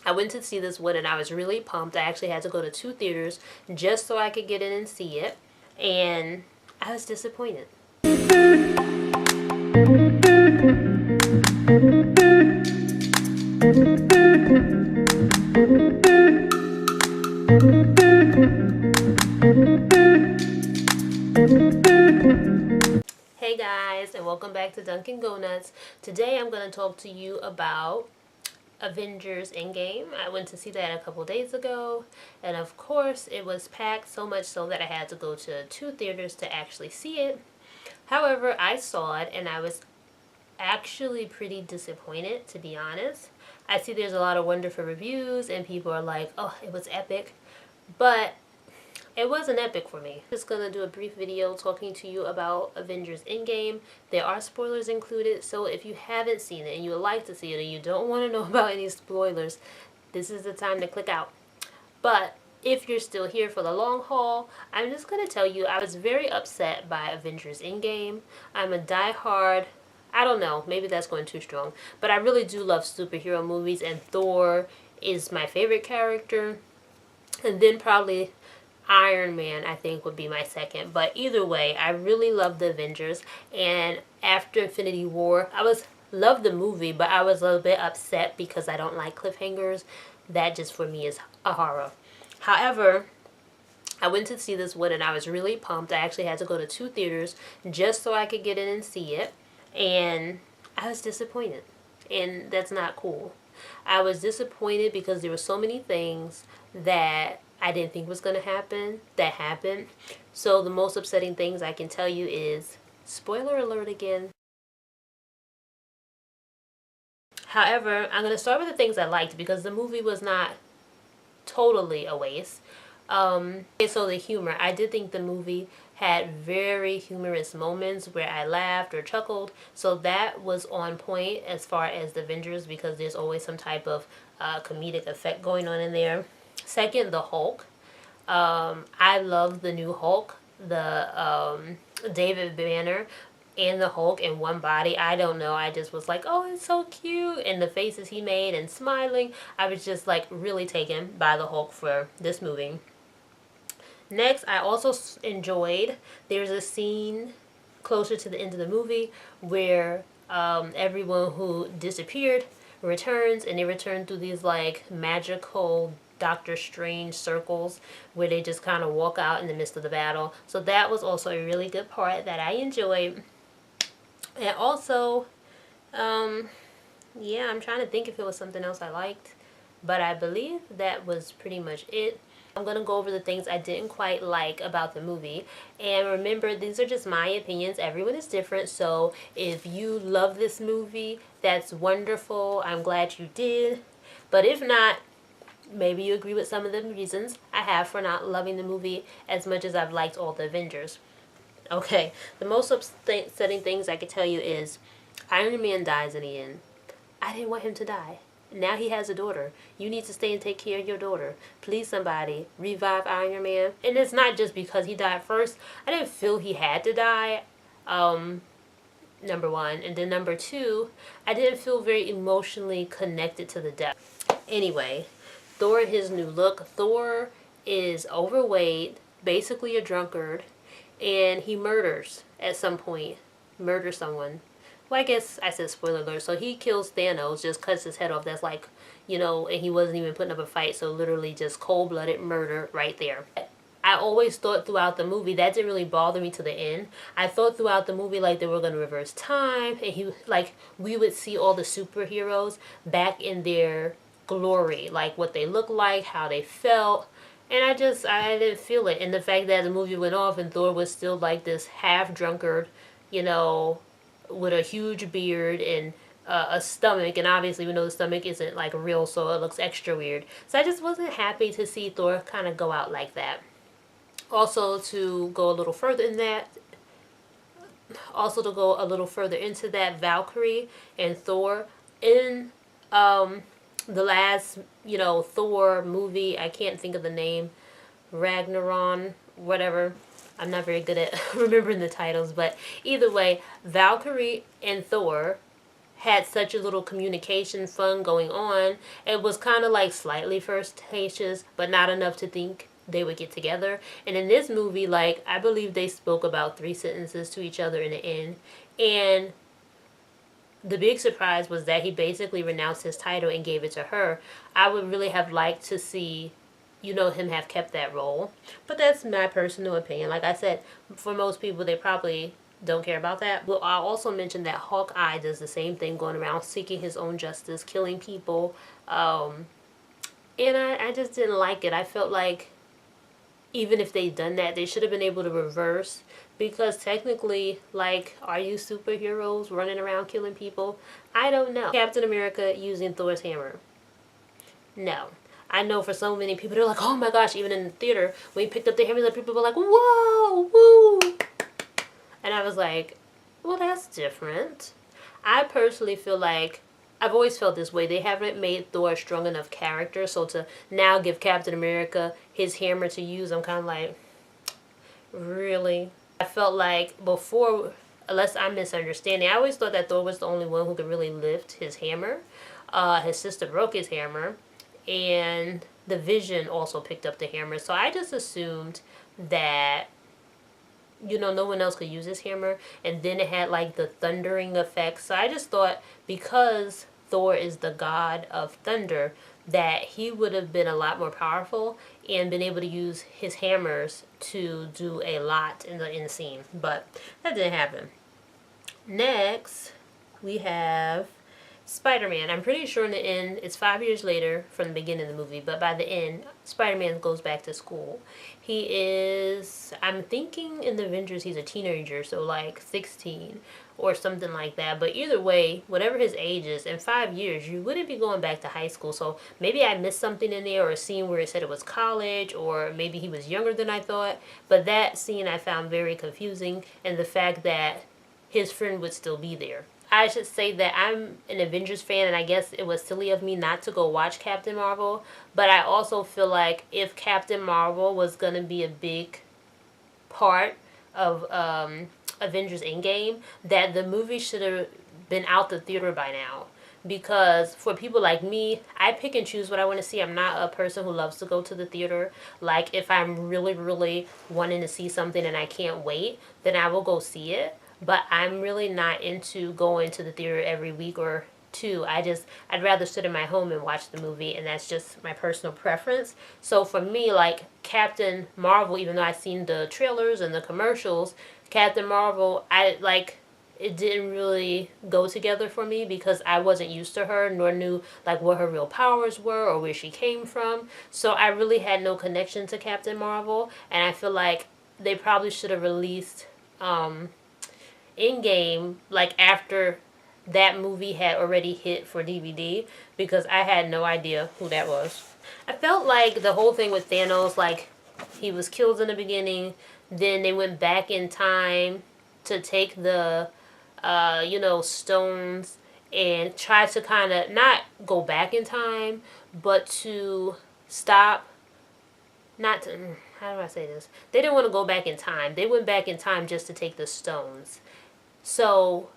I went to see this one and I was really pumped. I actually had to go to 2 theaters just so I could get in and see it. And I was disappointed. Hey guys, and welcome back to Dunkin' Go Nuts. Today I'm going to talk to you about Avengers Endgame. I went to see that a couple days ago, and of course it was packed, so much so that I had to go to 2 theaters to actually see it. However, I saw it and I was actually pretty disappointed, to be honest. I see there's a lot of wonderful reviews and people are like, oh, it was epic, but it wasn't epic for me. I'm just gonna do a brief video talking to you about Avengers Endgame. There are spoilers included, so if you haven't seen it and you would like to see it and you don't want to know about any spoilers, this is the time to click out. But if you're still here for the long haul, I'm just gonna tell you I was very upset by Avengers Endgame. I'm a diehard, I don't know, maybe that's going too strong, but I really do love superhero movies, and Thor is my favorite character, and then probably Iron Man, I think, would be my second. But either way, I really love the Avengers. And after Infinity War, loved the movie, but I was a little bit upset because I don't like cliffhangers. That just for me is a horror. However, I went to see this one and I was really pumped. I actually had to go to 2 theaters just so I could get in and see it. And I was disappointed. And that's not cool. I was disappointed because there were so many things that I didn't think was going to happen that happened. So the most upsetting things I can tell you is, spoiler alert again. However, I'm going to start with the things I liked because the movie was not totally a waste. So the humor. I did think the movie had very humorous moments where I laughed or chuckled. So that was on point as far as the Avengers, because there's always some type of comedic effect going on in there. Second, the Hulk. I love the new Hulk, the David Banner and the Hulk in one body. I don't know, I just was like, oh, it's so cute, and the faces he made and smiling. I was just like really taken by the Hulk for this movie. Next, I also enjoyed, there's a scene closer to the end of the movie where everyone who disappeared returns, and they return through these like magical Doctor Strange circles where they just kind of walk out in the midst of the battle. So that was also a really good part that I enjoyed. And also, yeah, I'm trying to think if it was something else I liked, but I believe that was pretty much it. I'm going to go over the things I didn't quite like about the movie. And remember, these are just my opinions. Everyone is different. So if you love this movie, that's wonderful. I'm glad you did. But if not, maybe you agree with some of the reasons I have for not loving the movie as much as I've liked all the Avengers. Okay, the most upsetting things I could tell you is Iron Man dies in the end. I didn't want him to die. Now he has a daughter. You need to stay and take care of your daughter. Please, somebody, revive Iron Man. And it's not just because he died first. I didn't feel he had to die, number one. And then number two, I didn't feel very emotionally connected to the death. Anyway, Thor and his new look. Thor is overweight, basically a drunkard, and he murders at some point. Murders someone. Well, I guess I said spoiler alert. So he kills Thanos, just cuts his head off. That's like, you know, and he wasn't even putting up a fight. So literally just cold-blooded murder right there. I always thought throughout the movie, that didn't really bother me to the end. I thought throughout the movie like they were going to reverse time. And we would see all the superheroes back in their glory, like what they looked like, how they felt, and I didn't feel it. And the fact that the movie went off and Thor was still like this half drunkard, you know, with a huge beard and a stomach, and obviously we know the stomach isn't like real, so it looks extra weird. So I just wasn't happy to see Thor kind of go out like that. Also, to go a little further into that, Valkyrie and Thor in the last, you know, Thor movie, I can't think of the name, Ragnarok, whatever. I'm not very good at remembering the titles, but either way, Valkyrie and Thor had such a little communication fun going on. It was kind of like slightly flirtatious, but not enough to think they would get together. And in this movie, like, I believe they spoke about 3 sentences to each other in the end. And the big surprise was that he basically renounced his title and gave it to her. I would really have liked to see, him have kept that role. But that's my personal opinion. Like I said, for most people, they probably don't care about that. Well, I also mentioned that Hawkeye does the same thing, going around seeking his own justice, killing people. And I just didn't like it. I felt like even if they'd done that, they should have been able to reverse. Because technically, like, are you superheroes running around killing people? I don't know. Captain America using Thor's hammer. No. I know for so many people, they're like, oh my gosh, even in the theater, when he picked up the hammer, like, people were like, whoa, woo. And I was like, well, that's different. I personally feel like, I've always felt this way. They haven't made Thor a strong enough character, so to now give Captain America his hammer to use, I'm kind of like, really? I felt like before, unless I'm misunderstanding, I always thought that Thor was the only one who could really lift his hammer. His sister broke his hammer, and the Vision also picked up the hammer. So I just assumed that, no one else could use his hammer. And then it had like the thundering effect. So I just thought because Thor is the god of thunder, that he would have been a lot more powerful and been able to use his hammers to do a lot in the scene. But that didn't happen. Next, we have Spider-Man. I'm pretty sure in the end, it's 5 years later from the beginning of the movie, but by the end, Spider-Man goes back to school. He is, I'm thinking in the Avengers he's a teenager, so like 16 or something like that. But either way, whatever his age is, in 5 years, you wouldn't be going back to high school. So maybe I missed something in there, or a scene where it said it was college, or maybe he was younger than I thought. But that scene I found very confusing, and the fact that his friend would still be there. I should say that I'm an Avengers fan, and I guess it was silly of me not to go watch Captain Marvel. But I also feel like if Captain Marvel was going to be a big part of Avengers Endgame, that the movie should have been out the theater by now. Because for people like me, I pick and choose what I want to see. I'm not a person who loves to go to the theater. Like, if I'm really, really wanting to see something and I can't wait, then I will go see it. But I'm really not into going to the theater every week or two. I'd rather sit in my home and watch the movie, and that's just my personal preference. So for me, like, Captain Marvel, even though I've seen the trailers and the commercials, Captain Marvel, it didn't really go together for me because I wasn't used to her, nor knew like what her real powers were or where she came from. So I really had no connection to Captain Marvel, and I feel like they probably should have released Endgame like after that movie had already hit for DVD, because I had no idea who that was. I felt like the whole thing with Thanos, like, he was killed in the beginning, then they went back in time to take the stones and try to kind of not go back in time, but to stop, not to, how do I say this? They didn't want to go back in time. They went back in time just to take the stones. So,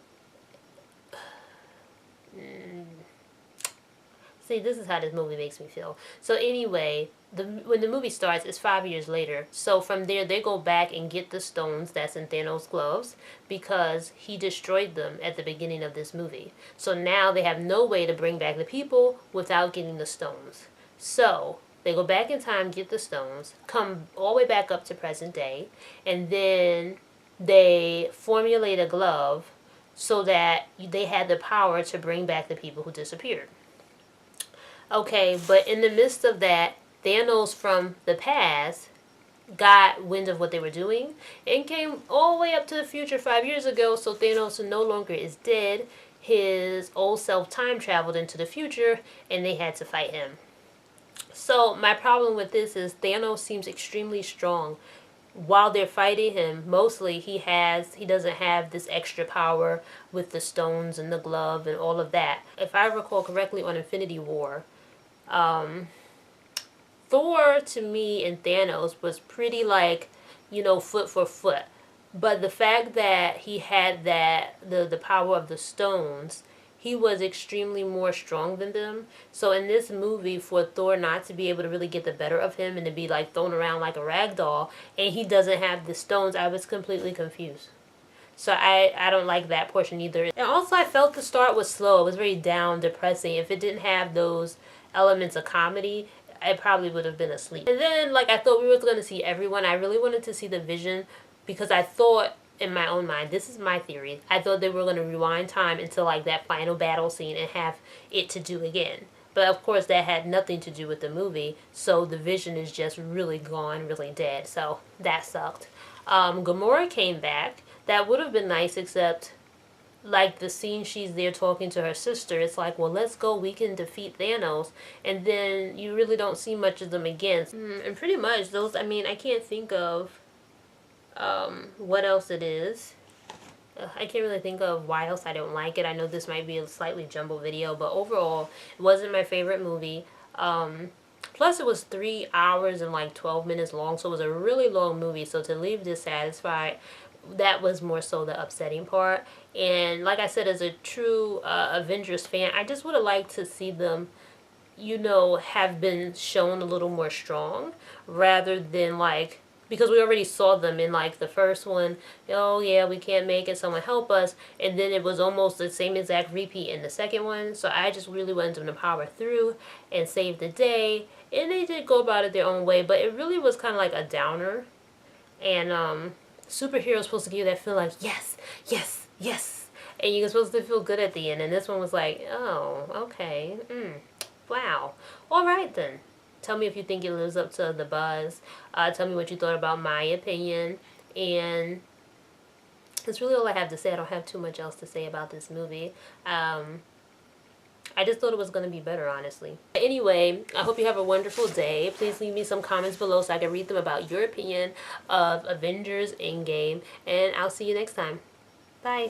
see, this is how this movie makes me feel. So anyway, when the movie starts, it's 5 years later. So from there, they go back and get the stones that's in Thanos' gloves because he destroyed them at the beginning of this movie. So now they have no way to bring back the people without getting the stones. So they go back in time, get the stones, come all the way back up to present day, and then they formulate a glove so that they had the power to bring back the people who disappeared. Okay, but in the midst of that, Thanos from the past got wind of what they were doing and came all the way up to the future 5 years ago, so Thanos no longer is dead. His old self time traveled into the future, and they had to fight him. So my problem with this is Thanos seems extremely strong. While they're fighting him, mostly he doesn't have this extra power with the stones and the glove and all of that. If I recall correctly, on Infinity War, Thor to me and Thanos was pretty like, foot for foot. But the fact that he had the power of the stones, he was extremely more strong than them. So in this movie, for Thor not to be able to really get the better of him and to be like thrown around like a rag doll, and he doesn't have the stones, I was completely confused. So I don't like that portion either. And also I felt the start was slow. It was very down, depressing. If it didn't have those elements of comedy, I probably would have been asleep. And then like I thought we were going to see everyone. I really wanted to see the Vision because I thought in my own mind, this is my theory, I thought they were going to rewind time until like that final battle scene and have it to do again. But of course that had nothing to do with the movie, so the Vision is just really gone, really dead. So that sucked. Gamora came back. That would have been nice, except like the scene she's there talking to her sister, it's like, well, let's go, we can defeat Thanos, and then you really don't see much of them again. And pretty much those, I mean, I can't think of what else it is. I can't really think of why else I don't like it. I know this might be a slightly jumbled video, but overall, it wasn't my favorite movie. Plus, it was 3 hours and like 12 minutes long, so it was a really long movie. So to leave dissatisfied, that was more so the upsetting part. And like I said, as a true Avengers fan, I just would have liked to see them, you know, have been shown a little more strong rather than like, because we already saw them in like the first one, oh yeah, we can't make it, someone help us, and then it was almost the same exact repeat in the second one. So I just really wanted them to power through and save the day, and they did go about it their own way, but it really was kind of like a downer. And superheroes supposed to give you that feel like yes, yes, yes, and you're supposed to feel good at the end, and this one was like, oh, okay, wow, all right then. Tell me if you think it lives up to the buzz. Tell me what you thought about my opinion. And that's really all I have to say. I don't have too much else to say about this movie. I just thought it was going to be better, honestly. Anyway, I hope you have a wonderful day. Please leave me some comments below so I can read them about your opinion of Avengers Endgame. And I'll see you next time. Bye.